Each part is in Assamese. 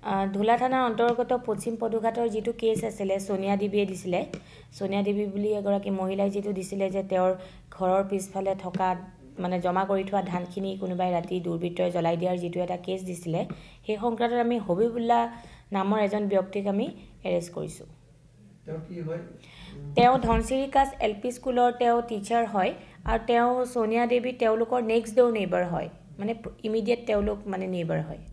ধুলা থানাৰ অন্তৰ্গত পশ্চিম পদুঘাটৰ যিটো কেছ আছিলে সোনিয়া দেৱীয়ে দিছিলে সোনিয়া দেৱী বুলি এগৰাকী মহিলাই যিটো দিছিলে যে তেওঁৰ ঘৰৰ পিছফালে থকা মানে জমা কৰি থোৱা ধানখিনি কোনোবাই ৰাতি দুৰ্বৃত্তই জ্বলাই দিয়াৰ যিটো এটা কেছ দিছিলে সেই সংক্ৰান্তত আমি হবিবুল্লাহ নামৰ এজন ব্যক্তিক আমি এৰেষ্ট কৰিছোঁ তেওঁ ধনচিৰি কাছ এলপি স্কুলৰ তেওঁ টিচাৰ হয় আৰু তেওঁ সোনিয়া দেৱী তেওঁলোকৰ নেক্সট ডোৰ নেইবাৰ হয় মানে ইমিডিয়েট তেওঁলোক মানে নেইবাৰ হয়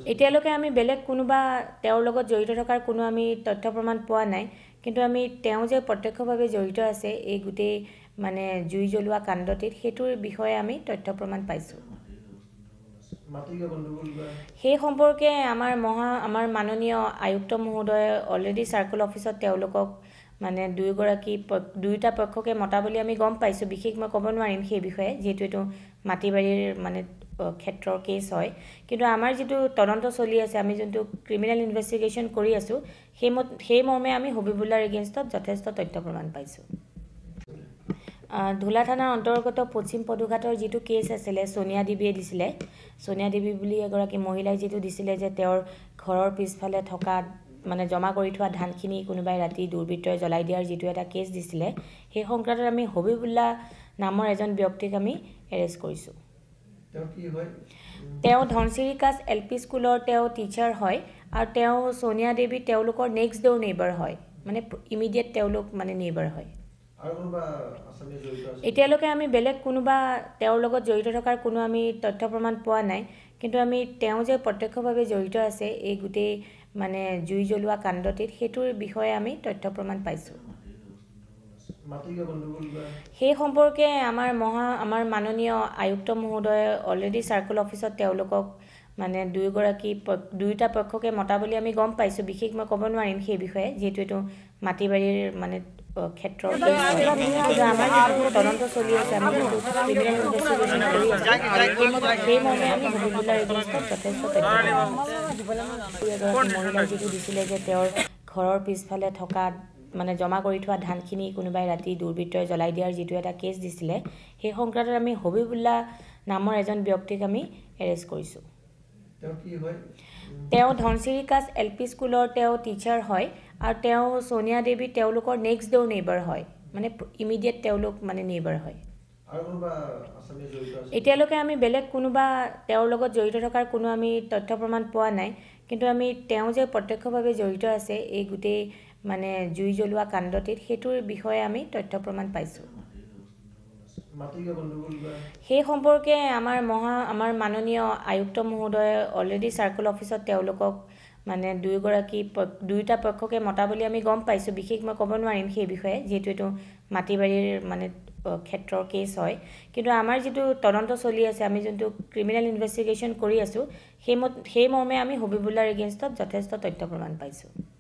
এতিয়ালৈকে আমি বেলেগ কোনোবা তেওঁৰ লগত জড়িত থকাৰ কোনো আমি তথ্য প্ৰমাণ পোৱা নাই কিন্তু আমি তেওঁ যে প্ৰত্যক্ষভাৱে জড়িত আছে এই গোটেই মানে জুই জ্বলোৱা কাণ্ডটিত সেইটোৰ বিষয়ে আমি তথ্য প্ৰমাণ পাইছোঁ সেই সম্পৰ্কে আমাৰ মাননীয় আয়ুক্ত মহোদয় অলৰেডি সাৰ্কেল অফিচত তেওঁলোকক মানে দুয়োটা পক্ষকে মতা বুলি আমি গম পাইছোঁ বিশেষ মই ক'ব নোৱাৰিম সেই বিষয়ে যেহেতু এইটো মাটিবাৰীৰ মানে ক্ষেত্ৰৰ কেছ হয় কিন্তু আমাৰ যিটো তদন্ত চলি আছে আমি যোনটো ক্ৰিমিনেল ইনভেষ্টিগেশ্যন কৰি আছোঁ সেই মৰ্মে আমি হবিবুল্লাৰ এগেইনষ্টত যথেষ্ট তথ্য প্ৰমাণ পাইছোঁ ধুলা থানাৰ অন্তৰ্গত পশ্চিম পদুঘাটৰ যিটো কেছ আছিলে সোনিয়া দেৱীয়ে দিছিলে সোনিয়া দেৱী বুলি এগৰাকী মহিলাই যিটো দিছিলে যে তেওঁৰ ঘৰৰ পিছফালে থকা মানে জমা কৰি থোৱা ধানখিনি কোনোবাই ৰাতি দুৰ্বৃত্তই জ্বলাই দিয়াৰ যিটো এটা কেছ দিছিলে সেই সংক্ৰান্তত আমি হবিবুল্লাহ নামৰ এজন ব্যক্তিক আমি এৰেষ্ট কৰিছোঁ তেওঁ ধনচিৰি কাছ এলপি স্কুলৰ তেওঁ টিচাৰ হয় আৰু তেওঁ সোনিয়া দেৱী তেওঁলোকৰ নেক্সট ডোৰ নেইবাৰ হয় মানে ইমিডিয়েট তেওঁলোক মানে নেইবাৰ হয় এতিয়ালৈকে আমি বেলেগ কোনোবা তেওঁৰ লগত জড়িত থকাৰ কোনো আমি তথ্য প্ৰমাণ পোৱা নাই কিন্তু আমি তেওঁ যে প্ৰত্যক্ষভাৱে জড়িত আছে এই গোটেই মানে জুই জ্বলোৱা কাণ্ডটিত সেইটোৰ বিষয়ে আমি তথ্য প্ৰমাণ পাইছোঁ সেই সম্পৰ্কে আমাৰ মাননীয় আয়ুক্ত মহোদয় অলৰেডি সাৰ্কেল অফিচত তেওঁলোকক মানে দুয়োটা পক্ষকে মতা বুলি আমি গম পাইছোঁ বিশেষ মই ক'ব নোৱাৰিম সেই বিষয়ে যেহেতু এইটো মাটিবাৰীৰ মানে ক্ষেত্ৰৰ কেছ হয় কিন্তু আমাৰ যিটো তদন্ত চলি আছে আমি যোনটো ক্ৰিমিনেল ইনভেষ্টিগেশ্যন কৰি আছোঁ সেই মৰ্মে আমি হবিবুল্লাৰ এগেইনষ্টত যথেষ্ট এগৰাকী মহিলাই যিটো দিছিলে যে তেওঁৰ ঘৰৰ পিছফালে থকা মানে জমা কৰি থোৱা ধানখিনি কোনোবাই ৰাতি দুৰ্বৃত্তই জ্বলাই দিয়াৰ যিটো এটা কেছ দিছিলে সেই সংক্ৰান্তত আমি হবিবুল্লাহ নামৰ এজন ব্যক্তিক আমি এৰেষ্ট কৰিছোঁ তেওঁ ধনচিৰি কাছ এলপি স্কুলৰ তেওঁ টিচাৰ হয় আৰু তেওঁ সোনিয়া দেৱী তেওঁলোকৰ নেক্সট ডোৰ নেইবাৰ হয় মানে ইমিডিয়েট তেওঁলোক মানে নেইবাৰ হয় এতিয়ালৈকে আমি বেলেগ কোনোবা তেওঁৰ লগত জড়িত থকাৰ কোনো আমি তথ্য প্ৰমাণ পোৱা নাই কিন্তু আমি তেওঁ যে প্ৰত্যক্ষভাৱে জড়িত আছে এই গোটেই মানে জুই জ্বলোৱা কাণ্ডটিত সেইটোৰ বিষয়ে আমি তথ্য প্ৰমাণ পাইছোঁ সেই সম্পৰ্কে আমাৰ মাননীয় আয়ুক্ত মহোদয় অলৰেডি সাৰ্কেল অফিচত তেওঁলোকক মানে দুয়োটা পক্ষকে মতা বুলি আমি গম পাইছোঁ বিশেষ মই ক'ব নোৱাৰিম সেই বিষয়ে যিহেতু এইটো মাটিবাৰীৰ মানে ক্ষেত্ৰৰ কেছ হয় কিন্তু আমাৰ যিটো তদন্ত চলি আছে আমি যোনটো ক্ৰিমিনেল ইনভেষ্টিগেশ্যন কৰি আছোঁ সেই মৰ্মে আমি হবিবুল্লাৰ এগেইনষ্টত যথেষ্ট তথ্য প্ৰমাণ পাইছোঁ